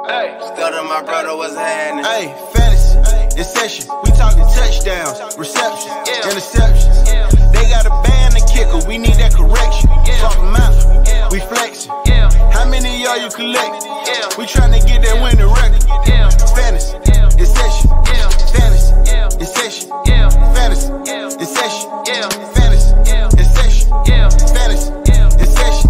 Hey, Scott and my brother was happening. hey, fantasy, it's session. We talking touchdowns, receptions, interceptions. They got a band and kicker. We need that correction. Swap them out. We flexing. How many of y'all you collect? We trying to get that winning record. Fantasy, it's session. Fantasy, it's session. Fantasy, it's session. Fantasy, it's session. Fantasy, it's session.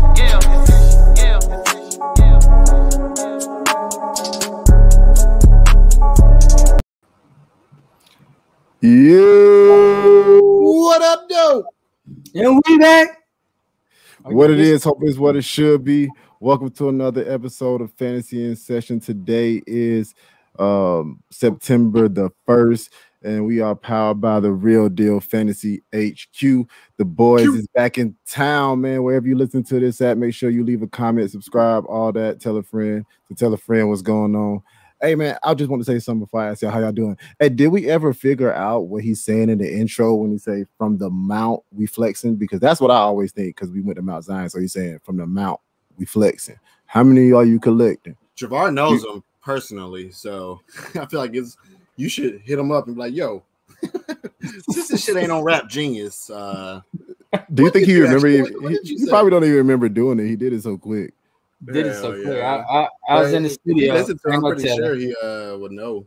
Yeah. What up, though? And we back. What it is, hope is what it should be. Welcome to another episode of Fantasy in Session. Today is September the 1st, and we are powered by the Real Deal Fantasy HQ. The boys is back in town, man. Wherever you listen to this at, make sure you leave a comment, subscribe, all that. Tell a friend what's going on. Hey, man, I just want to say something before I ask y'all how y'all doing. Hey, did we ever figure out what he's saying in the intro when he say from the mount we flexing? Because that's what I always think, because we went to Mount Zion. So he's saying from the mount we flexing. How many are you collecting? Javar knows him personally, so I feel like you should hit him up and be like, yo, this shit ain't on Rap Genius. Do you think he remember? He probably don't even remember doing it. He did it so quick. Did it so quick. I was in the studio. I'm pretty sure he would know.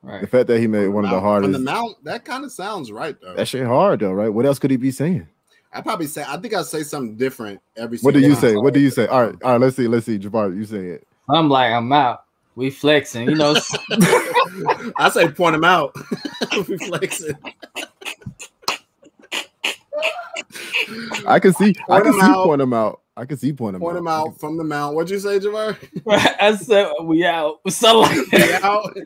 Right. The fact that he made one of the hardest. From the mount, that kind of sounds right, though. That shit hard, though, right? What else could he be saying? I think I'd say something different every single What do you time. say? What do you say? All right, let's see. Jabbar, you say it. I'm out. We flexing, you know. I say point him out. We flexing. I can see point him out. Point him out from the mount. What'd you say, Javar? I said we out. Something like that. Out.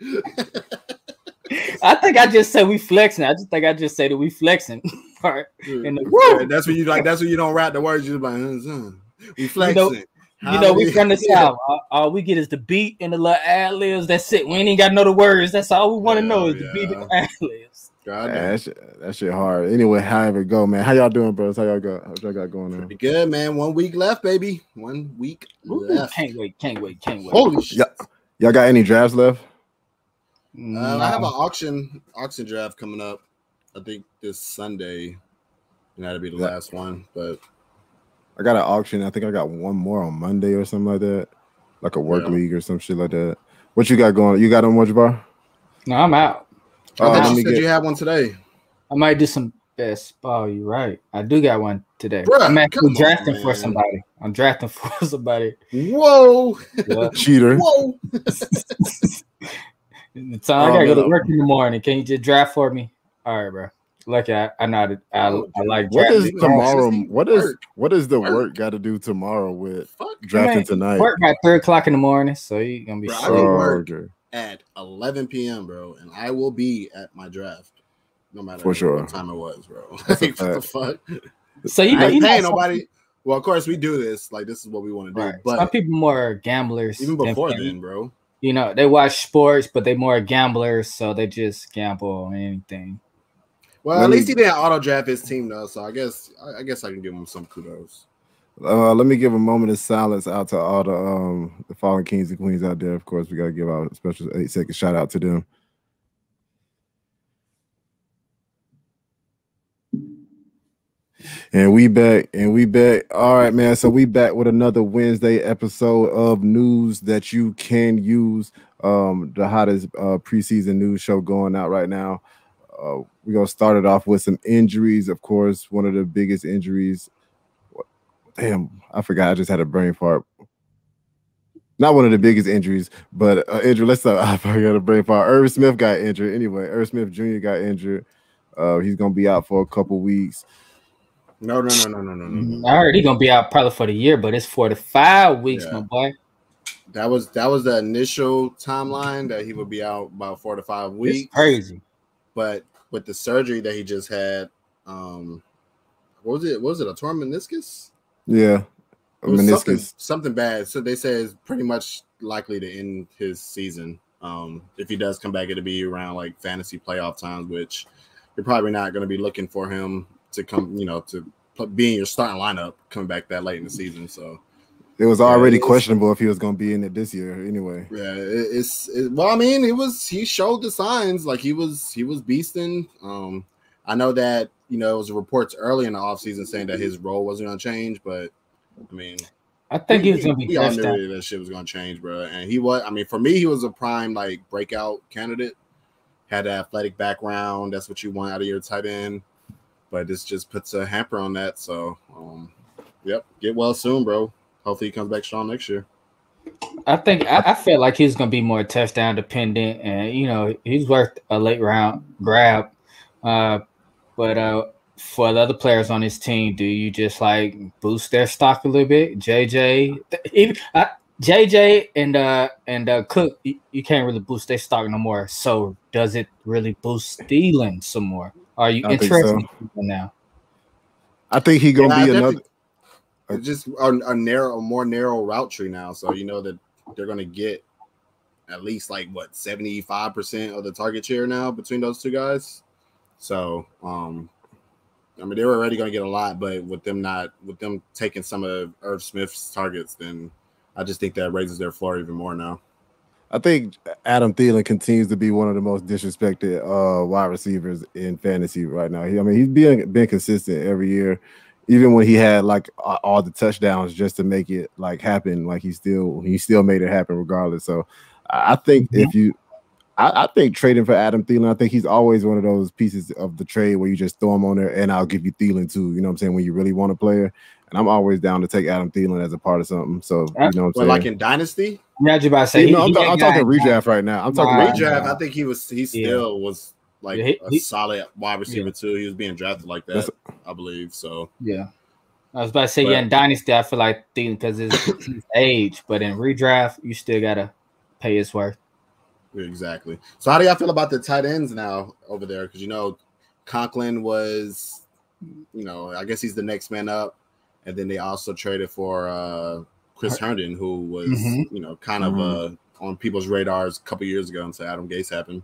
I think I just said we flexing. I just think I just said that we flexing part. That's when you like. That's when you don't rap the words. You're like, we flexing. You know, we from the South. All we get is the beat and the little ad libs. That's it. We ain't even got to know the words. That's all we want to know is the beat and the ad libs. Yeah, that shit hard. Anyway, however it go, man. How y'all doing, bros? How y'all got going on? Pretty good, man. 1 week left, baby. 1 week left. Can't wait. Holy shit. Y'all got any drafts left? I have an auction draft coming up. I think this Sunday, and that'll be the last one. But I got an auction. I think I got one more on Monday or something like that, like a work league or some shit like that. What you got going? You got on much bar? No, I'm out. You said you had one today. I might do some best ball. You're right. I do got one today. Bruh, I'm actually drafting for somebody. I'm drafting for somebody. Whoa, Yeah. Cheater. whoa. So I gotta go to work in the morning. Can you just draft for me? All right, bro. Lucky I know I like What drafting. is tomorrow? What is the work got to do tomorrow with drafting tonight? Work by 3:00 in the morning, so you're gonna be. Bro, sure. Okay. At 11 p.m., bro, and I will be at my draft, no matter what time it was, bro. Like, what the fuck? So I ain't paying nobody. Well, of course we do this. Like, this is what we want to do. Right. But some people more gamblers. even before then, bro. You know, they watch sports, but they more gamblers, so they just gamble on anything. Well, at least he didn't auto draft his team though, so I guess I can give him some kudos. Let me give a moment of silence out to all the fallen kings and queens out there. Of course, we gotta give out a special 8-second shout out to them. And we back. All right, man. So we back with another Wednesday episode of News That You Can Use. The hottest preseason news show going out right now. We're gonna start it off with some injuries. Of course, one of the biggest injuries. Damn, I forgot. I just had a brain fart. Not one of the biggest injuries, but injury. Let's start. I forgot a brain fart. Irv Smith got injured. Anyway, Irv Smith Jr. got injured. He's gonna be out for a couple weeks. No. I heard he's gonna be out probably for the year, but it's 4 to 5 weeks, my boy. That was the initial timeline that he would be out about 4 to 5 weeks. It's crazy. But with the surgery that he just had, what was it? Was it a torn meniscus? Yeah, a meniscus. Something bad. So they say it's pretty much likely to end his season. If he does come back, it'll be around like fantasy playoff times, which you're probably not going to be looking for him to come, to be in your starting lineup coming back that late in the season. So It was already questionable if he was going to be in it this year anyway. Yeah, well, I mean, he showed the signs, like he was beasting. I know that, it was reports early in the offseason saying that his role wasn't going to change, but I mean, I think he was going to be. We all knew that shit was going to change, bro. And he was. I mean, for me, he was a prime like breakout candidate. Had an athletic background. That's what you want out of your tight end. But this just puts a hamper on that. So, yep, get well soon, bro. Hopefully, he comes back strong next year. I felt like he was going to be more touchdown dependent, and he's worth a late round grab. But for the other players on his team, do you just like boost their stock a little bit? JJ and Cook, you can't really boost their stock no more. So does it really boost Thielen some more? Are you interested in now? I think he's gonna be another. Just a more narrow route tree now, so you know that they're gonna get at least 75% of the target share now between those two guys. So, I mean, they were already gonna get a lot, but with them taking some of Irv Smith's targets, then I just think that raises their floor even more now. I think Adam Thielen continues to be one of the most disrespected wide receivers in fantasy right now. He's been consistent every year. Even when he had all the touchdowns just to make it happen, he still made it happen regardless. So I think I think trading for Adam Thielen, I think he's always one of those pieces of the trade where you just throw him on there and I'll give you Thielen too. You know what I'm saying? When you really want a player. And I'm always down to take Adam Thielen as a part of something. So you know what I'm saying? Like in Dynasty? Yeah, you about to say I'm talking redraft right now. I'm talking redraft. I think he still was a solid wide receiver too. He was being drafted like that, I believe. So yeah, I was about to say in Dynasty, I feel like Thielen because his age, but in redraft, you still gotta pay his worth. Exactly. So how do y'all feel about the tight ends now over there? Because Conklin was, I guess he's the next man up, and then they also traded for Chris Herndon, who was kind of on people's radars a couple years ago until Adam Gase happened.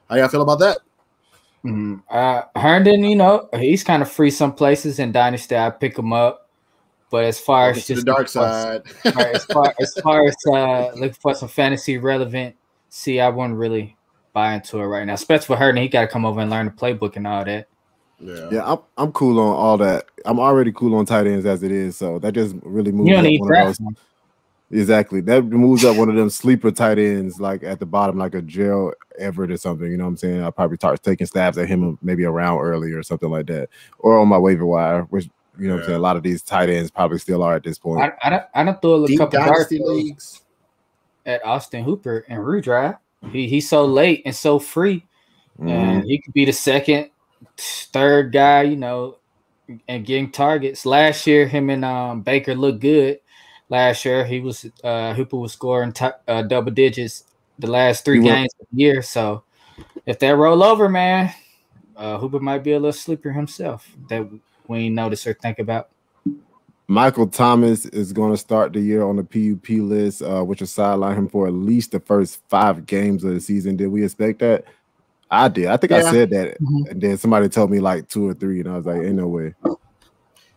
How y'all feel about that? Herndon, he's kind of free some places in Dynasty. I pick him up, but as far as just the dark side, as far as looking for some fantasy relevant, I wouldn't really buy into it right now. Especially for Herndon, he got to come over and learn the playbook and all that. Yeah, I'm cool on all that. I'm already cool on tight ends as it is, so that just really moves. You don't need one of those. Exactly. That moves up one of them sleeper tight ends, at the bottom, like a Gerald Everett or something. You know what I'm saying? I'll probably start taking stabs at him maybe a round early or something like that. Or on my waiver wire, which, what I'm saying? A lot of these tight ends probably still are at this point. I don't throw a couple dynasty leagues at Austin Hooper in redraft. He's so late and so free. And he could be the second, third guy, and getting targets. Last year, him and Baker looked good. Last year, Hooper was scoring double digits the last three games of the year. So if that roll over, man, Hooper might be a little sleeper himself that we ain't notice or think about. Michael Thomas is going to start the year on the PUP list, which will sideline him for at least the first 5 games of the season. Did we expect that? I did. I think I said that, and then somebody told me 2 or 3, and I was like, "Ain't no way."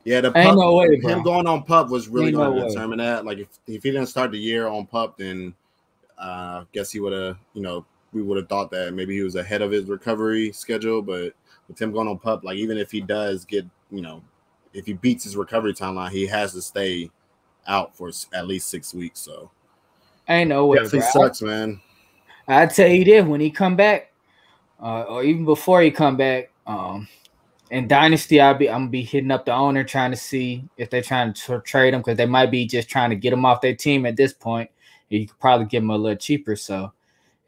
Yeah, ain't no way, him going on PUP was really going to determine that. If he didn't start the year on PUP, then I guess he would have, we would have thought that maybe he was ahead of his recovery schedule. But with him going on PUP, even if he does get, if he beats his recovery timeline, he has to stay out for at least 6 weeks. So ain't no way. Definitely sucks, man. I tell you this: when he come back, or even before he come back, in Dynasty, I'm gonna be hitting up the owner trying to see if they're trying to trade him because they might be just trying to get him off their team at this point. You could probably get him a little cheaper. So,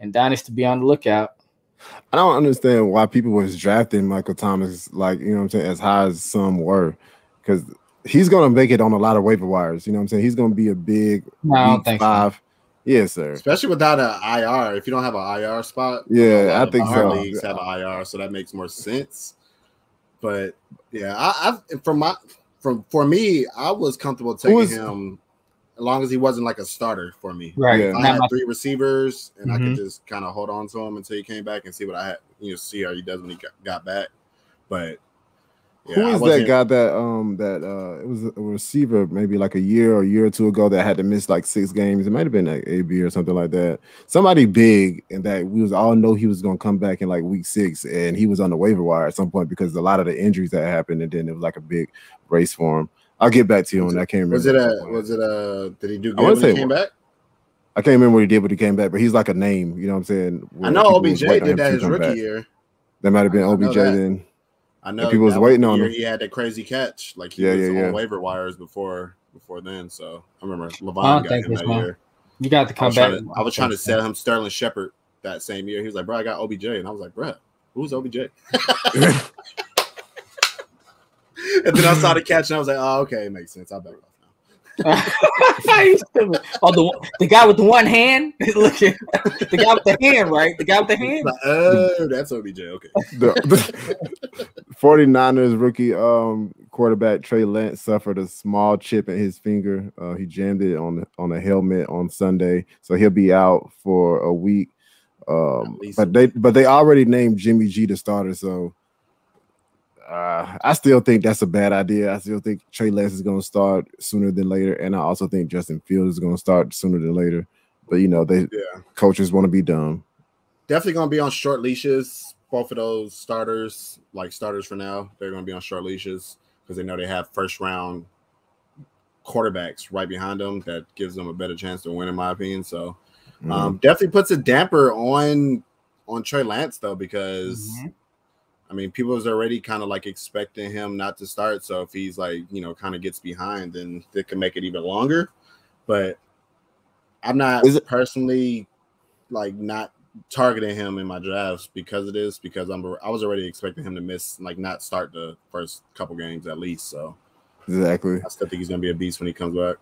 in Dynasty, be on the lookout. I don't understand why people was drafting Michael Thomas as high as some were, because he's gonna make it on a lot of waiver wires. You know what I'm saying? He's gonna be a big week 5. So. Yes, sir. Especially without an IR. If you don't have an IR spot, I think so. Leagues have an IR, so that makes more sense. But yeah, for me, I was comfortable taking him as long as he wasn't a starter for me. Right. If I had 3 receivers and I could just kind of hold on to him until he came back and see what I had, see how he does when he got back. But Who is that guy that it was a receiver maybe like a year or two ago that had to miss like 6 games? It might have been like AB or something like that. Somebody big, and that we was all know he was going to come back in like week 6, and he was on the waiver wire at some point because a lot of the injuries that happened, and then it was like a big race for him. I'll get back to you on that. I can't remember. Did he do good when he came back? I can't remember what he did when he came back, but he's like a name. You know what I'm saying? I know OBJ did that his rookie year. That might have been OBJ then. I know people was waiting on him. He had that crazy catch, like he was on waiver wires before then. So I remember Levon got him that year. You got to come back. I was trying to sell him Sterling Shepard that same year. He was like, "Bro, I got OBJ," and I was like, "Bro, who's OBJ?" And then I saw the catch, and I was like, "Oh, okay, it makes sense. I'll back off." The guy with the one hand. Look at the guy with the hand, right? The guy with the hand. Oh, that's OBJ. Okay. The 49ers rookie quarterback Trey Lance suffered a small chip in his finger. He jammed it on a helmet on Sunday, so he'll be out for a week. But they already named Jimmy G the starter, so. I still think that's a bad idea. I still think Trey Lance is going to start sooner than later, and I also think Justin Fields is going to start sooner than later. But coaches want to be dumb. Definitely going to be on short leashes. Both of those starters, like starters for now, they're going to be on short leashes because they know they have first-round quarterbacks right behind them. That gives them a better chance to win, in my opinion. So, definitely puts a damper on Trey Lance though, because. I mean, people was already kind of like expecting him not to start. So if he's like, kind of gets behind, then it can make it even longer. But I'm not personally like not targeting him in my drafts because of this, because I was already expecting him to miss, like not start the first couple games at least. So exactly. I still think he's going to be a beast when he comes back.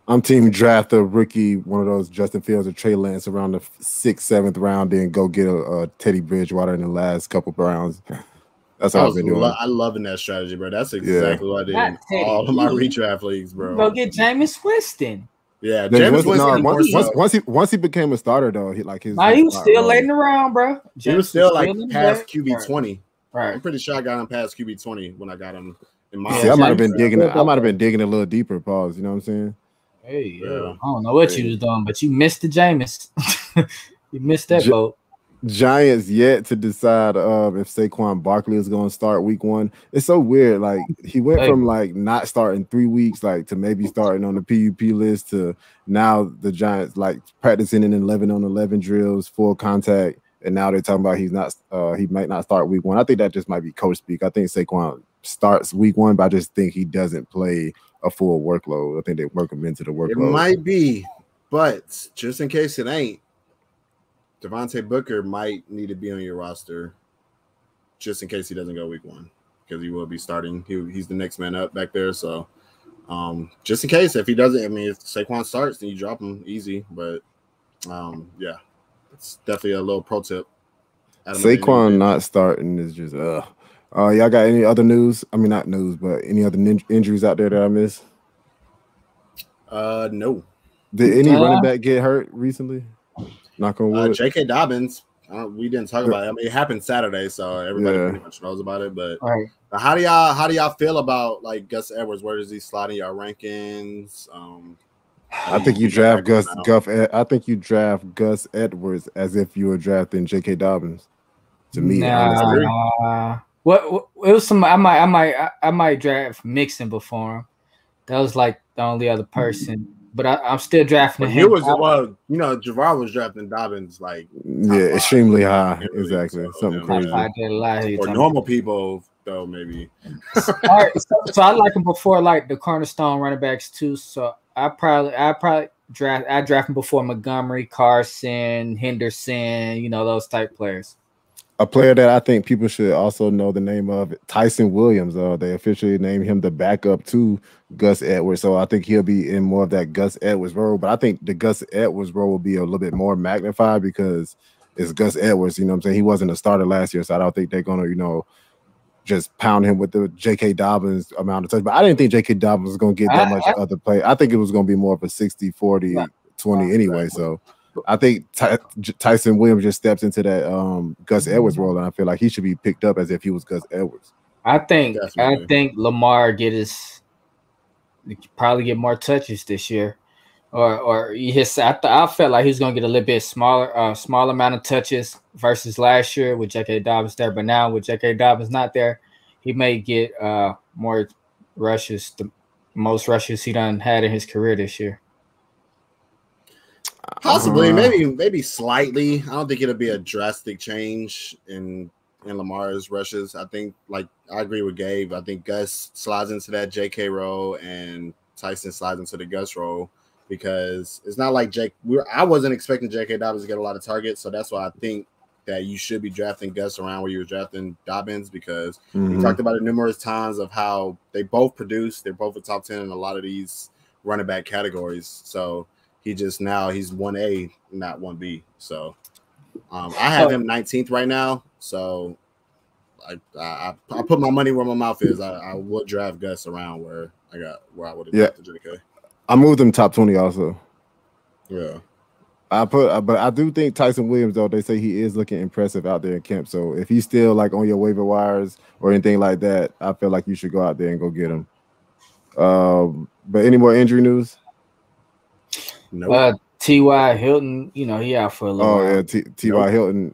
I'm team draft a rookie, one of those Justin Fields or Trey Lance around the 6th, 7th round, then go get a Teddy Bridgewater in the last couple rounds. That's how I've been doing. I loving that strategy, bro. That's exactly what I did in all of my redraft leagues, bro. Go get Jameis Winston. Yeah, Jameis Winston. Once he became a starter, though, he was still laying around, bro. He was still like past QB 20. Right. I'm pretty sure I got him past QB 20 when I got him in my. I might have been digging. I might have been digging a little deeper. Pause. You know what I'm saying? Hey, I don't know what you was doing, but you missed the Jameis. You missed that boat. Giants yet to decide if Saquon Barkley is going to start week 1. It's so weird. Like he went from like not starting 3 weeks, like to maybe starting on the PUP list, to now the Giants like practicing in 11-on-11 drills, full contact, and now they're talking about he might not start week 1. I think that just might be coach speak. I think Saquon starts week 1, but I just think he doesn't play a full workload. I think they work him into the workload. It might be, but just in case it ain't, Devontae Booker might need to be on your roster just in case he doesn't go week 1, because he will be starting. He's the next man up back there. So just in case, if he doesn't, I mean, if Saquon starts, then you drop him easy. But yeah, it's definitely a little pro tip. Saquon not starting is just y'all got any other news? I mean, not news, but any other injuries out there that I missed? No. Did any running back get hurt recently? Knock on wood. J.K. Dobbins. We didn't talk about it. I mean, it happened Saturday, so everybody pretty much knows about it. But how do y'all feel about like Gus Edwards? Where does he slide in your rankings? I think you draft I think you draft Gus Edwards as if you were drafting J.K. Dobbins. To me, honestly. What it was some I might draft Mixon before him. That was like the only other person, but I'm still drafting him. Javon was drafting Dobbins like extremely high. Exactly, something crazy. For normal people, though, maybe. All right, so I like him before like the cornerstone running backs too. So I probably draft him before Montgomery, Carson, Henderson, those type players. A player that I think people should also know the name of, Tyson Williams. They officially named him the backup to Gus Edwards. So I think he'll be in more of that Gus Edwards role. But I think the Gus Edwards role will be a little bit more magnified because it's Gus Edwards. You know what I'm saying? He wasn't a starter last year, so I don't think they're going to, just pound him with the J.K. Dobbins amount of touch. But I didn't think J.K. Dobbins was going to get that much other play. I think it was going to be more of a 60-40-20 anyway. So I think Tyson Williams just steps into that Gus Edwards role, and I feel like he should be picked up as if he was Gus Edwards. I think Definitely. Lamar probably get more touches this year. Or I felt like he's gonna get a little bit small amount of touches versus last year with J.K. Dobbins there. But now with J.K. Dobbins not there, he may get more rushes, the most rushes he done had in his career this year. Possibly, maybe slightly. I don't think it'll be a drastic change in Lamar's rushes. I think, like, I agree with Gabe. I think Gus slides into that J.K. role and Tyson slides into the Gus role. Because it's not like I wasn't expecting J.K. Dobbins to get a lot of targets, so that's why I think that you should be drafting Gus around where you were drafting Dobbins, because we talked about it numerous times of how they both produce. They're both a top 10 in a lot of these running back categories. So he's 1A, not 1B. So I have him 19th right now. So I put my money where my mouth is. I would draft Gus around where I would have drafted J.K. I moved him top 20 also. Yeah. But I do think Tyson Williams, though, they say he is looking impressive out there in camp. So if he's still like on your waiver wires or anything like that, I feel like you should go out there and go get him. But any more injury news? No. T.Y. Hilton, he out for a little while. Oh, yeah, T.Y. Hilton.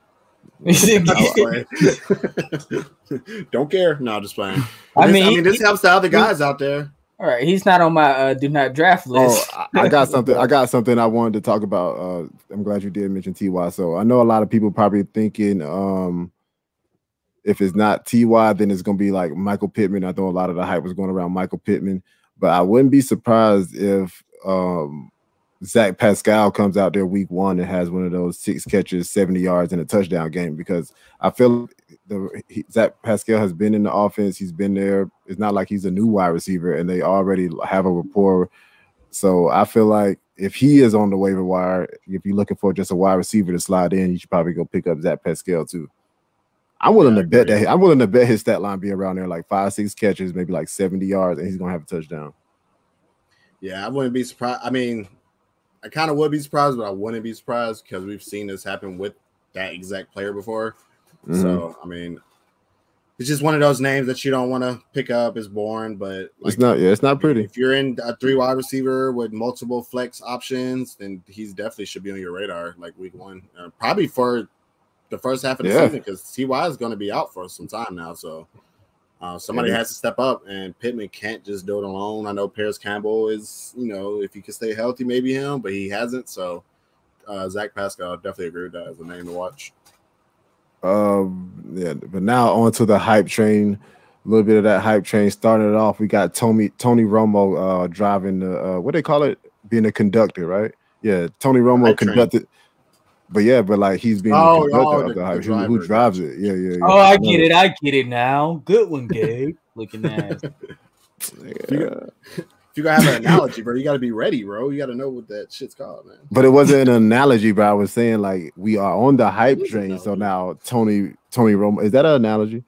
Don't care. No, just playing. I mean, this helps the other guys out there. All right, he's not on my do not draft list. Oh, I got something I wanted to talk about. I'm glad you did mention T.Y. So I know a lot of people probably thinking if it's not T.Y., then it's going to be like Michael Pittman. I know a lot of the hype was going around Michael Pittman, but I wouldn't be surprised if Zach Pascal comes out there week 1 and has one of those 6 catches, 70 yards, and a touchdown game, because I feel Zach Pascal has been in the offense. He's been there. It's not like he's a new wide receiver, and they already have a rapport. So I feel like if he is on the waiver wire, if you're looking for just a wide receiver to slide in, you should probably go pick up Zach Pascal too. I'm willing to bet that. I'm willing to bet his stat line be around there, like 5-6 catches, maybe like 70 yards, and he's gonna have a touchdown. Yeah, I wouldn't be surprised. I mean, I kind of would be surprised, but I wouldn't be surprised because we've seen this happen with that exact player before. So, I mean, it's just one of those names that you don't want to pick up. It's boring, but like, it's not pretty. If you're in a 3 wide receiver with multiple flex options, then he's definitely should be on your radar like week 1, probably for the first half of the season, because T.Y. is going to be out for some time now. So somebody has to step up, and Pittman can't just do it alone. I know Paris Campbell is, if he can stay healthy, maybe him, but he hasn't. So Zach Pascal, I definitely agree with that as a name to watch. But now on to the hype train. A little bit of that hype train. Starting it off, we got Tony Romo driving the what they call it, being a conductor, right? Yeah, Tony Romo conducted. But like he's being the conductor of the hype. Who drives it? Yeah. Oh, I get it now. Good one, Gabe. Looking at. If you gotta have an analogy, bro, you gotta be ready, bro. You gotta know what that shit's called, man. But it wasn't an analogy, bro. I was saying like we are on the hype train. So now Tony Romo, is that an analogy?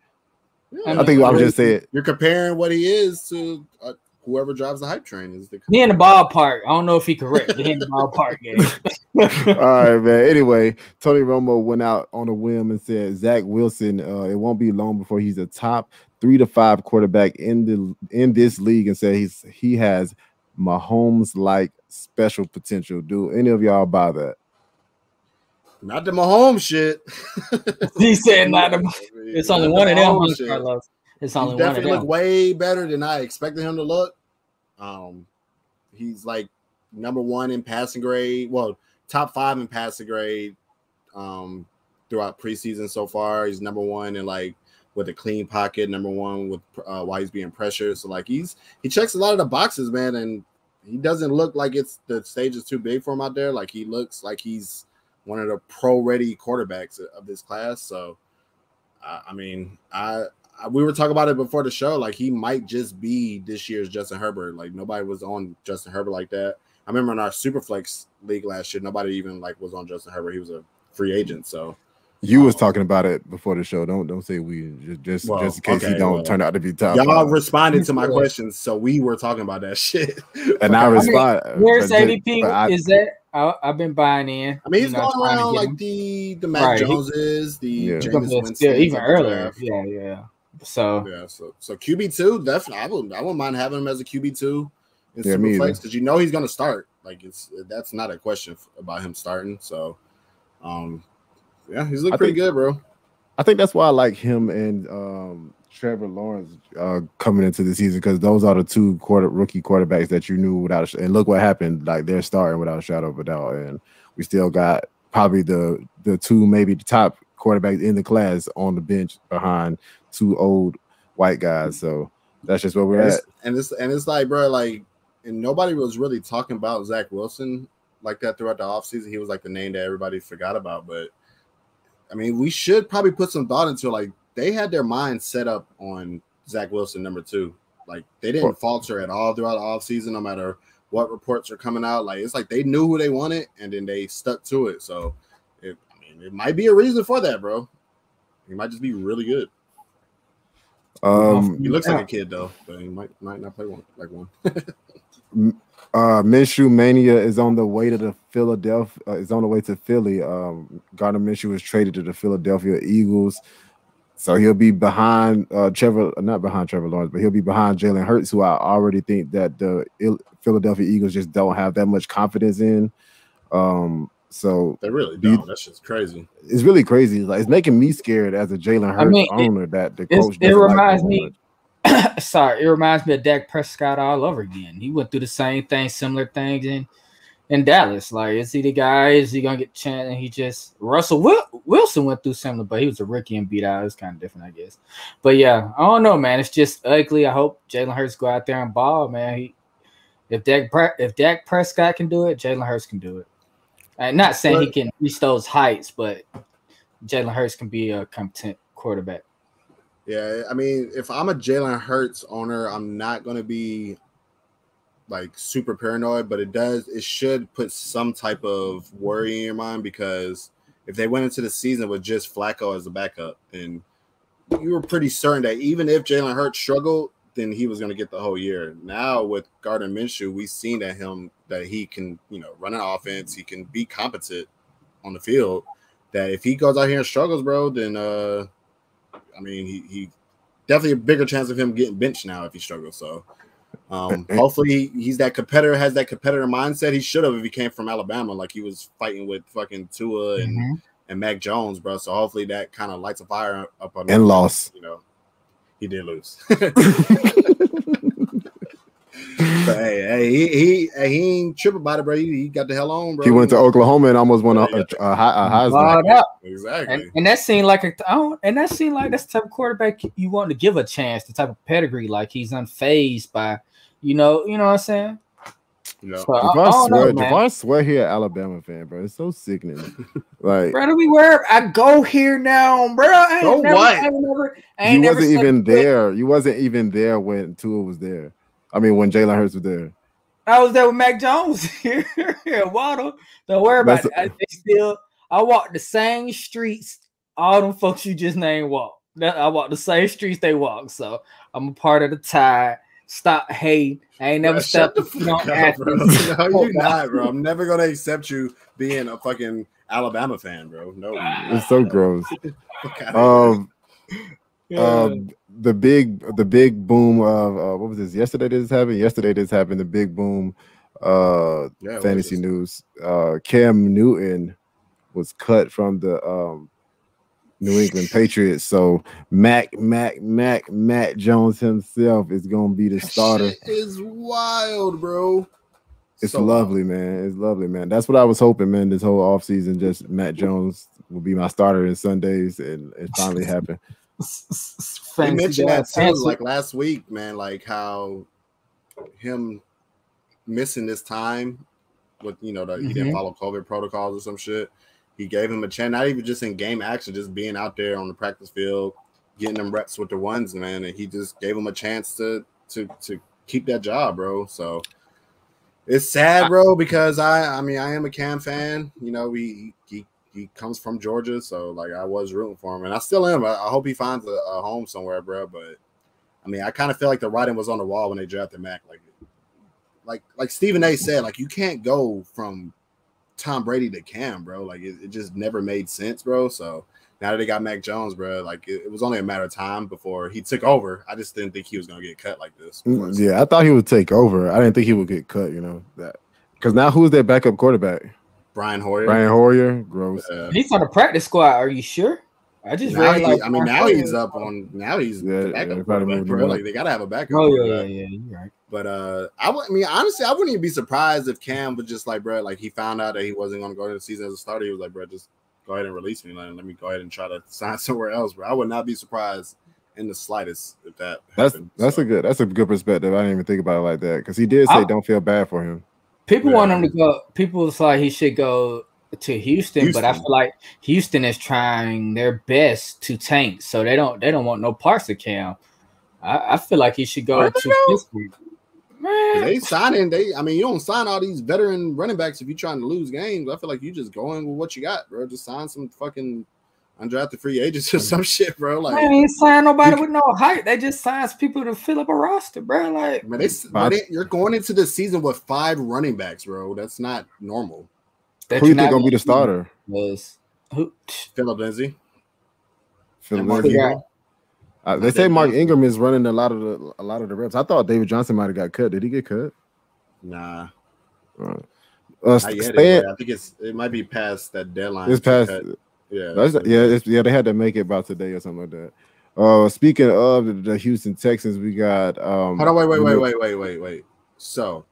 Yeah, I think I was just saying you're comparing what he is to whoever drives the hype train. He in the ballpark. I don't know if he correct. He in the ballpark game. All right, man. Anyway, Tony Romo went out on a whim and said Zach Wilson. It won't be long before he's a top 3 to 5 quarterback in this league, and said he has Mahomes-like special potential. Do any of y'all buy that? Not the Mahomes shit. He said not the. It's only one of them. Carlos. It's only one of them. Definitely look way better than I expected him to look. He's like number 1 in passing grade. Well, top 5 in passing grade throughout preseason so far. He's number 1 in like with a clean pocket, number 1 with while he's being pressured. So like he checks a lot of the boxes, man, and he doesn't look like the stage is too big for him out there. Like he looks like he's one of the pro-ready quarterbacks of this class. So I mean, we were talking about it before the show. Like he might just be this year's Justin Herbert. Like nobody was on Justin Herbert like that. I remember in our Superflex league last year, nobody even like was on Justin Herbert. He was a free agent. So you was talking about it before the show. Don't say we just in case he don't turn out to be top. Y'all responded to my questions, so we were talking about that shit. And I respond. Where's ADP? Is that? I've been buying in. I mean, he's going around like the Mac Joneses, the Jameis Winston, even earlier. Yeah. So yeah, so QB2, definitely. I wouldn't mind having him as a QB2 in Yeah, me Superflex either. because you know he's gonna start. Like that's not a question about him starting. So, yeah, he's looking pretty good, bro. I think that's why I like him and Trevor Lawrence coming into the season because those are the two rookie quarterbacks that you knew without and look what happened. Like they're starting without a shadow of a doubt, and we still got probably the two, maybe the top quarterbacks in the class on the bench behind two old white guys. So that's just where we're at. And it's like, bro, like, and nobody was really talking about Zach Wilson like that throughout the offseason. He was like the name that everybody forgot about. But I mean, we should probably put some thought into like they had their mind set up on Zach Wilson number 2. Like they didn't falter at all throughout the offseason, no matter what reports are coming out. Like it's like they knew who they wanted and then they stuck to it. So it might be a reason for that, bro. He might just be really good. He looks like a kid though, but he might not play one. Minshew Mania is on the way to the Philadelphia. Is on the way to Philly. Gardner Minshew was traded to the Philadelphia Eagles, so he'll be behind not behind Trevor Lawrence, but he'll be behind Jalen Hurts, who I already think that the Philadelphia Eagles just don't have that much confidence in. So they really don't. That's just crazy. It's really crazy. Like it's making me scared as a Jalen Hurts owner that the coach. It reminds me. Sorry, it reminds me of Dak Prescott all over again. He went through the same thing, similar things in Dallas. Like, is he the guy? Is he gonna get chance? And he just Russell Wilson went through similar, but he was a rookie and beat out. It's kind of different, I guess. But yeah, I don't know, man. It's just ugly. I hope Jalen Hurts go out there and ball, man. If Dak Prescott can do it, Jalen Hurts can do it. I'm not saying he can reach those heights, but Jalen Hurts can be a competent quarterback. Yeah, I mean, if I'm a Jalen Hurts owner, I'm not going to be like super paranoid, but it should put some type of worry in your mind because if they went into the season with just Flacco as a backup, then you were pretty certain that even if Jalen Hurts struggled, then he was going to get the whole year. Now with Gardner Minshew, we've seen that he can, run an offense, he can be competent on the field. That if he goes out here and struggles, bro, then I mean, he definitely a bigger chance of him getting benched now if he struggles. So hopefully he's that competitor, has that competitor mindset. He should have if he came from Alabama, like he was fighting with fucking Tua and Mac Jones, bro. So hopefully that kind of lights a fire up on him. And lost. He did lose. But hey, he ain't tripping about it, bro. He got the hell on, bro. He went to Oklahoma and almost won a Heisman. Exactly. And that seemed like that's the type of quarterback you want to give a chance, the type of pedigree, like he's unfazed by, you know what I'm saying? No. So I swear he an Alabama fan, bro. It's so sickening. Like, bro, I go here now, bro. You wasn't even there. You wasn't even there when Tua was there. I mean, when Jalen Hurts was there. I was there with Mac Jones here. Waddle. Don't worry about it. I walked the same streets all them folks you just named walk. I walked the same streets they walk. So I'm a part of the tide. Stop hating. I ain't never stepped the fuck out, bro. No, you're not, bro. I'm never gonna accept you being a fucking Alabama fan, bro. No, it's so gross. The big boom of what was this? Yesterday this happened. The big boom fantasy news. Cam Newton was cut from the New England Patriots. So Mac Jones himself is gonna be the starter. Shit is wild, bro. It's so lovely, man. It's lovely, man. That's what I was hoping, man. This whole offseason, just Mac Jones will be my starter in Sundays, and it finally happened. They mentioned that too, like last week, man. Like how him missing this time with he didn't follow COVID protocols or some shit. He gave him a chance, not even just in game action, just being out there on the practice field, getting them reps with the ones, man. And he just gave him a chance to keep that job, bro. So it's sad, bro, because I am a Cam fan. He comes from Georgia, so like I was rooting for him, and I still am. I hope he finds a home somewhere, bro. But I mean, I kind of feel like the writing was on the wall when they drafted Mac. Like Stephen A. said, like you can't go from Tom Brady to Cam, bro. Like it just never made sense, bro. So now that they got Mac Jones, bro, like it was only a matter of time before he took over. I just didn't think he was gonna get cut like this. Yeah, I thought he would take over. I didn't think he would get cut. You know that because now who's their backup quarterback? Brian Hoyer. Gross. He's on the practice squad. Are you sure? I just read like now he's up on the backup quarterback, bro. Like they gotta have a backup. Oh yeah, you're right. But honestly, I wouldn't even be surprised if Cam was just like, bro, like he found out that he wasn't gonna go into the season as a starter. He was like, bro, just go ahead and release me, and let me go ahead and try to sign somewhere else, bro. I would not be surprised in the slightest if that happened. That's a good perspective. I didn't even think about it like that because he did say don't feel bad for him. People want him to go. People thought he should go to Houston, but I feel like Houston is trying their best to tank, so they don't want no parts of Cam. I feel like he should go to Pittsburgh. Man, you don't sign all these veteran running backs if you're trying to lose games. I feel like you just go in with what you got, bro. Just sign some fucking undrafted free agents or some shit, bro. Like, they ain't sign nobody with no height. They just signs people to fill up a roster, bro. Like, you're going into the season with 5 running backs, bro. That's not normal. Who you think gonna be the starter? Phillip Lindsay. They say Mark Ingram is running a lot of the reps. I thought David Johnson might have got cut. Did he get cut? Nah. I think it might be past that deadline. It's past. Yeah. They had to make it about today or something like that. Speaking of the Houston Texans, we got. Hold on, wait. So,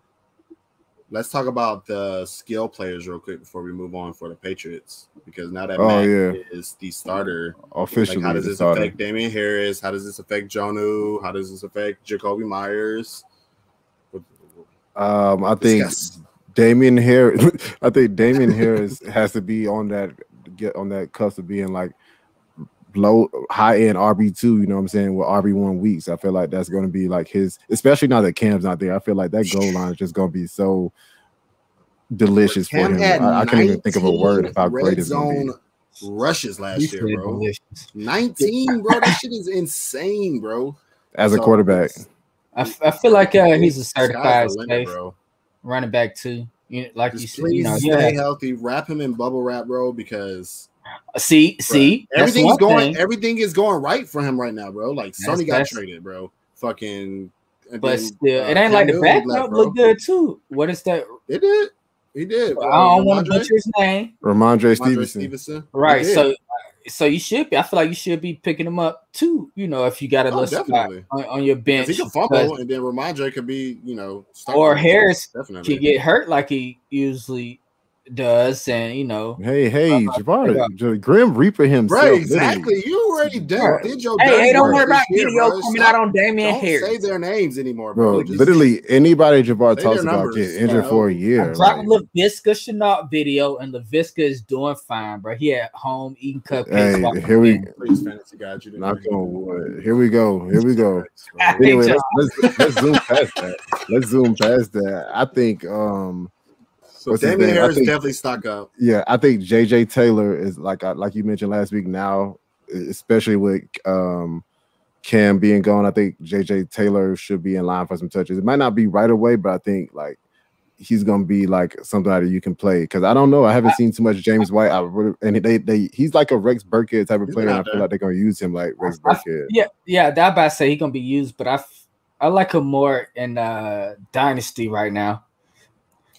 let's talk about the skill players real quick before we move on for the Patriots, because now that Mac is the starter officially, how does this affect Damien Harris? How does this affect Jonnu? How does this affect Jacobi Meyers? I think Damien Harris has to be on that cusp of being like high end RB2, you know what I'm saying, with RB1 weeks. I feel like that's going to be like his, especially now that Cam's not there. I feel like that goal line is just going to be so delicious for him. I can't even think of a word about how great it's going to be. Rushes last year, bro. 19, bro. That shit is insane, bro. As a quarterback, I feel like he's a certified running back too. Like you said, stay healthy. Wrap him in bubble wrap, bro, because. See, everything is going right for him right now, bro. Like Sony got traded, bro. Fucking, but still, it ain't like the backup look good too. What is that? It did. He did. I don't want to butcher his name. Ramondre Stevenson. Right. So you should be. I feel like you should be picking him up too. You know, if you got a little spot on your bench, he can fumble, and then Ramondre could be, or Harris can get hurt like he usually does, and hey, Jabbar, Grim Reaper himself, right? Exactly. Literally. You already did your hey, don't worry about video coming out on Damien Harris. Don't say their names anymore, bro. Literally anybody Jabbar talks about getting injured for a year. I dropped a LaVisca Chenault video, and LaVisca is doing fine, bro. He at home eating cupcakes. Hey, here we go. Anyway, let's zoom past that. I think so Damien Harris definitely stock up. Yeah, I think JJ Taylor is like you mentioned last week. Now, especially with Cam being gone, I think JJ Taylor should be in line for some touches. It might not be right away, but I think like he's gonna be like somebody you can play. Because I don't know, I haven't seen too much James White. He's like a Rex Burkhead type of player, and I feel like they're gonna use him like Rex Burkhead. Yeah, that about to say he's gonna be used, but I like him more in Dynasty right now.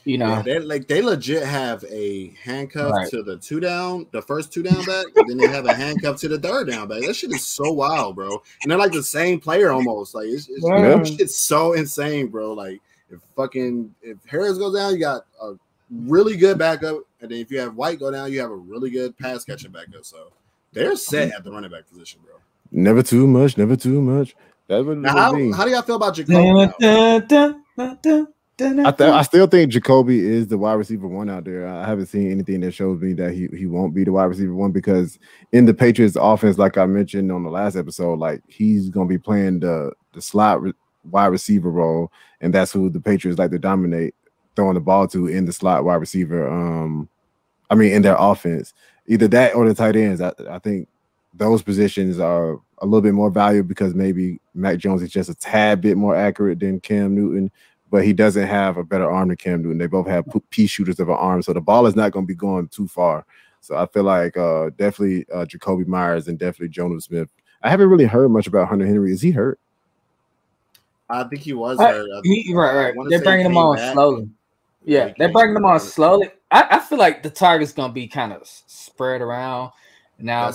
They legit have a handcuff to the first 2 down back, and then they have a handcuff to the 3rd down back. That shit is so wild, bro. And they're like the same player almost. Like it's so insane, bro. Like if Harris goes down, you got a really good backup, and then if you have White go down, you have a really good pass catching backup. So they're set at the running back position, bro. Never too much. That's what how do y'all feel about Jacobi? I still think Jacoby is the wide receiver 1 out there. I haven't seen anything that shows me that he won't be the wide receiver 1, because in the Patriots offense, like I mentioned on the last episode, like he's going to be playing the slot wide receiver role, and that's who the Patriots like to dominate, throwing the ball to in the slot wide receiver. In their offense, either that or the tight ends. I think those positions are a little bit more valuable because maybe Mac Jones is just a tad bit more accurate than Cam Newton, but he doesn't have a better arm than Cam Newton. They both have pea shooters of an arm, so the ball is not going to be going too far. So I feel like definitely Jacobi Meyers and definitely Jonnu Smith. I haven't really heard much about Hunter Henry. Is he hurt? I think he was hurt. Right. They're bringing him on slowly. Yeah, they're bringing them on slowly. I feel like the target's going to be kind of spread around. Now,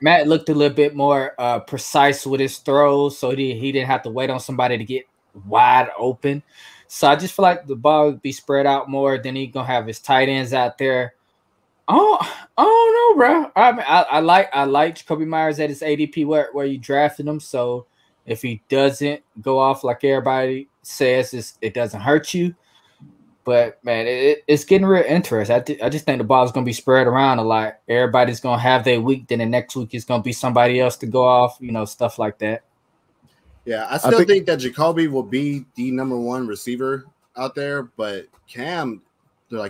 Matt looked a little bit more precise with his throws, so he didn't have to wait on somebody to get wide open. So I just feel like the ball would be spread out more. Then he's going to have his tight ends out there. I don't know, bro. I like Jacobi Meyers at his ADP where you drafted him. So if he doesn't go off like everybody says, it doesn't hurt you. But, man, it's getting real interesting. I just think the ball is going to be spread around a lot. Everybody's going to have their week. Then the next week is going to be somebody else to go off, stuff like that. Yeah, I still think that Jacoby will be the number one receiver out there. But Cam,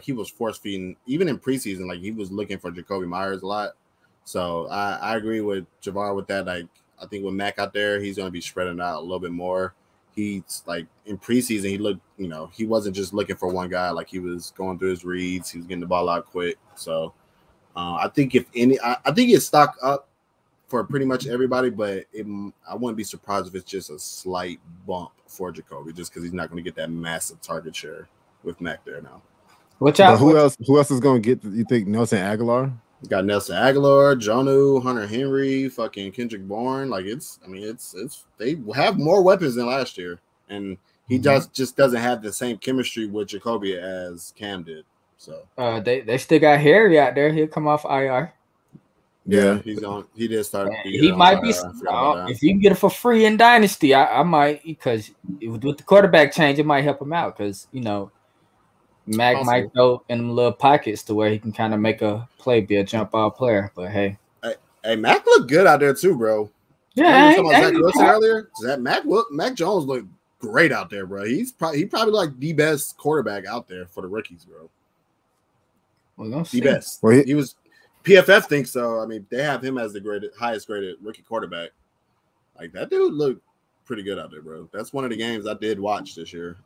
he was force-feeding. Even in preseason, he was looking for Jacobi Meyers a lot. So I agree with Javar with that. I think with Mac out there, he's going to be spreading out a little bit more. He's in preseason, he looked, he wasn't just looking for one guy. He was going through his reads. He was getting the ball out quick. So I think I think it's stocked up for pretty much everybody, but I wouldn't be surprised if it's just a slight bump for Jacoby, just because he's not going to get that massive target share with Mac there now. Who else is going to get, you think, Nelson Aguilar? You got Nelson Aguilar, Jonnu, Hunter Henry, fucking Kendrick Bourne. They have more weapons than last year, and he just doesn't have the same chemistry with Jacoby as Cam did. So they still got Harry out there. He'll come off IR. Yeah, he's on. He did start. He might be. If you can get it for free in Dynasty, I might, because with the quarterback change, it might help him out, because Mac might go in them little pockets to where he can kind of make a play, be a jump ball player. But hey, Mac looked good out there too, bro. Yeah, you talking about Zach Wilson earlier. Mac Jones looked great out there, bro. He probably the best quarterback out there for the rookies, bro. Well, the best. Well, he was. PFF thinks so. I mean, they have him as the highest graded rookie quarterback. That dude looked pretty good out there, bro. That's one of the games I did watch this year,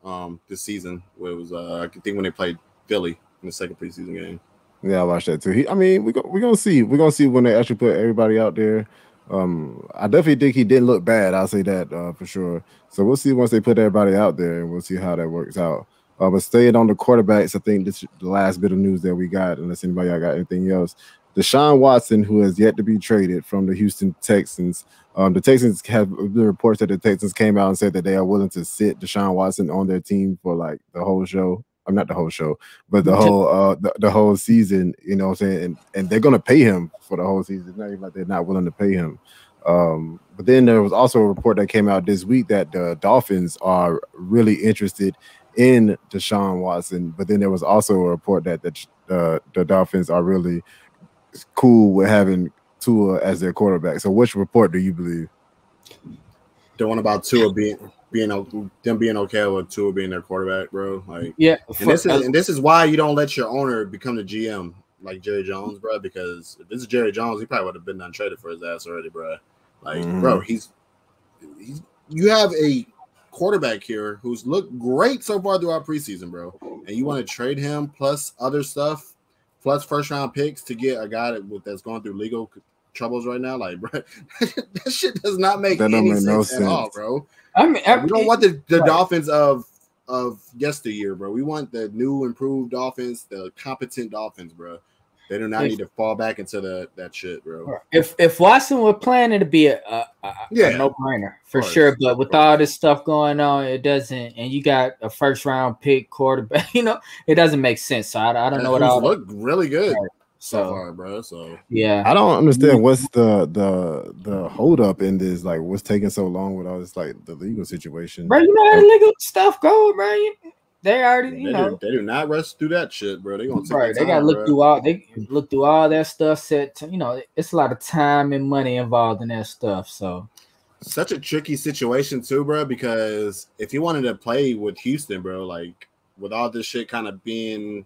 this season. Where it was, I think when they played Philly in the second preseason game. Yeah, I watched that too. We're gonna see. We're gonna see when they actually put everybody out there. I definitely think he didn't look bad. I'll say that for sure. So we'll see once they put everybody out there, and we'll see how that works out. But staying on the quarterbacks, I think this is the last bit of news that we got, unless anybody got anything else. Deshaun Watson, who has yet to be traded from the Houston Texans. The Texans have the reports that the Texans came out and said that they are willing to sit Deshaun Watson on their team for the whole show. I'm not the whole show, but the whole season, you know what I'm saying? And they're gonna pay him for the whole season. It's not even like they're not willing to pay him. But then there was also a report that came out this week that the Dolphins are really interested in Deshaun Watson. But then there was also a report that the Dolphins are really cool with having Tua as their quarterback. So which report do you believe? The one about Tua being okay with Tua being their quarterback, bro. This is why you don't let your owner become the GM like Jerry Jones, bro. Because if this is Jerry Jones, he probably would have been untraded for his ass already, bro. Bro, you have a quarterback here who's looked great so far throughout preseason, bro, and you want to trade him plus other stuff, plus first round picks to get a guy that's going through legal troubles right now, bro, that shit does not make any sense at all, bro. We don't want the Dolphins of yesteryear, bro. We want the new, improved Dolphins, the competent Dolphins, bro. They do not need to fall back into that shit, bro. If Watson were playing, it'd be a no-brainer for sure. But with all this stuff going on, it doesn't. And you got a first-round pick quarterback. It doesn't make sense. So I don't know what all look really good so far, bro. So yeah, I don't understand what's the hold up in this. What's taking so long with all this, the legal situation, bro? You know how the legal stuff go, bro. They already, they do not rush through that shit, bro. They gonna take right. They gotta look through all. They look through all that stuff. It's a lot of time and money involved in that stuff. So, such a tricky situation too, bro. Because if you wanted to play with Houston, bro, with all this shit kind of being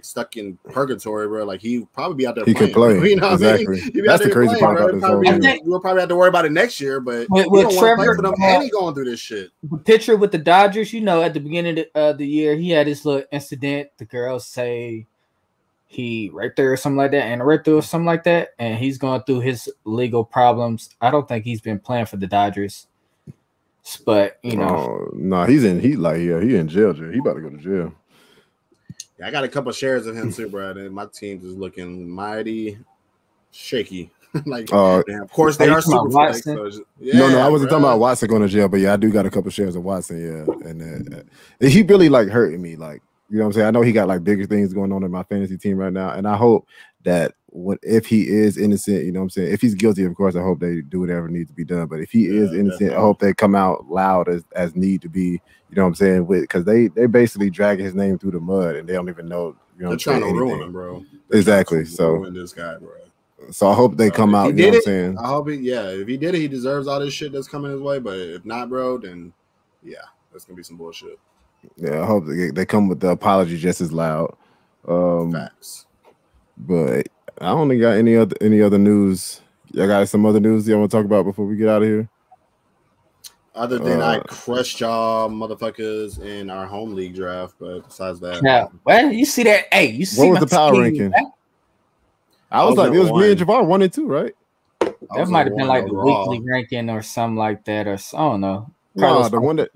stuck in purgatory, bro, he'd probably be out there. He could play. You know exactly. What I mean? That's the crazy part about this whole thing. We'll probably have to worry about it next year, but with Trevor, for them, and he going through this shit. The picture with the Dodgers, at the beginning of the year, he had this little incident. The girls say he raped her or something like that, and raped her or something like that, and he's going through his legal problems. I don't think he's been playing for the Dodgers, but you know, no, he in jail. He about to go to jail. Yeah, I got a couple shares of him too, bro. And my team's is looking mighty shaky. Like, of course they are super flex. So no, I wasn't talking about Watson going to jail, but yeah, I do got a couple shares of Watson. Yeah, and he really like hurting me, like. You know what I'm saying? I know he got like bigger things going on in my fantasy team right now. And I hope that if he is innocent, you know what I'm saying? If he's guilty, of course, I hope they do whatever needs to be done. But if he is innocent, definitely. I hope they come out loud as need to be, you know what I'm saying? Because they basically dragging his name through the mud and they don't even know, you know they're trying to ruin him, bro. Exactly. So ruin this guy, bro. So I hope they come out, you know what I'm saying? I hope if he did it, he deserves all this shit that's coming his way. But if not, bro, then yeah, that's gonna be some bullshit. Yeah, I hope they come with the apology just as loud. Facts. But I don't think got any other news. Y'all got some other news y'all want to talk about before we get out of here? Other than I crushed y'all motherfuckers in our home league draft, but besides that, yeah. Well, you see that? Hey, you see what was the power ranking? Right? I was like, it was me and Javar 1 and 2, right? That might have been like the weekly ranking or something like that, or I don't know. No, the one that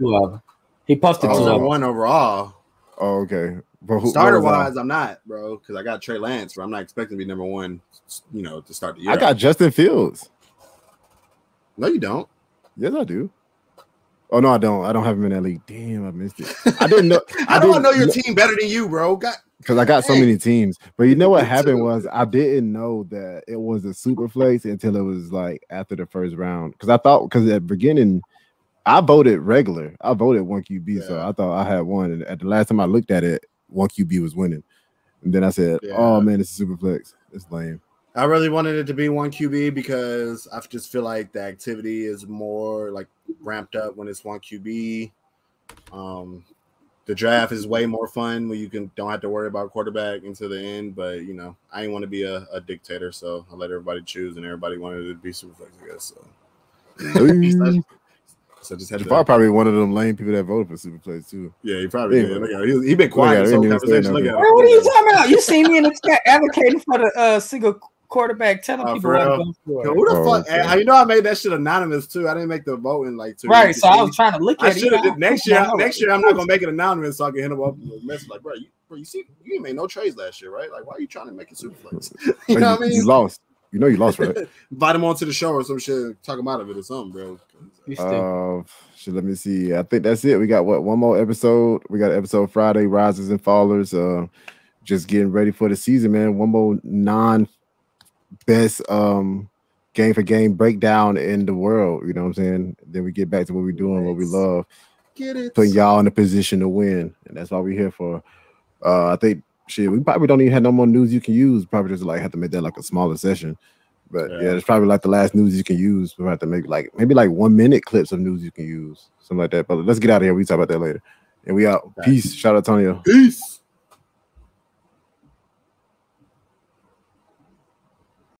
he posted 1 overall. Oh, okay. Starter wise, I'm not, bro, because I got Trey Lance, but I'm not expecting to be number 1, you know, to start the year. I got Justin Fields. No, you don't. Yes, I do. Oh no, I don't. I don't have him in that league. Damn, I missed it. I didn't know. I don't know your team better than you, bro. Because I got so many teams. But you know what happened was I didn't know that it was a super flex until it was like after the first round. Because I thought at the beginning I voted regular. I voted 1 QB, so I thought I had one. And at the last time I looked at it, 1 QB was winning. And then I said, "Oh man, it's a super flex. It's lame." I really wanted it to be 1 QB because I just feel like the activity is more like ramped up when it's 1 QB. The draft is way more fun when you don't have to worry about quarterback until the end. But you know, I didn't want to be a dictator, so I let everybody choose, and everybody wanted it to be super flex, I guess. So. So just had probably one of them lame people that voted for Superplays too. Yeah, he probably did. Look at him. He been quiet this whole conversation. Look at him. What are you talking about? You see me in the chat advocating for the single quarterback, telling people what to go for. Who the fuck? Okay. You know, I made that shit anonymous too. I didn't make the voting like too. Right, so I was trying to look at it. Next year, I'm not gonna make it anonymous so I can hit him up with a message like, bro, you see, you didn't make no trades last year, right? Like, why are you trying to make it super flex? You know what I mean? You lost. You know you lost, right? Invite him onto the show or some shit, talk him out of it or something, bro. Let me see. I think that's it. We got one more episode. We got episode Friday, Risers and Fallers. Just getting ready for the season, man. One more non-best game for game breakdown in the world. You know what I'm saying? Then we get back to what we're doing, what we love. Putting y'all in a position to win. And that's what we're here for. I think we probably don't even have no more news you can use. Probably just like have to make that like a smaller session. But yeah, it's probably like the last news you can use. We'll have to make maybe 1 minute clips of news you can use, something like that. But let's get out of here. We talk about that later. And we out. Peace. Shout out Antonio. Peace.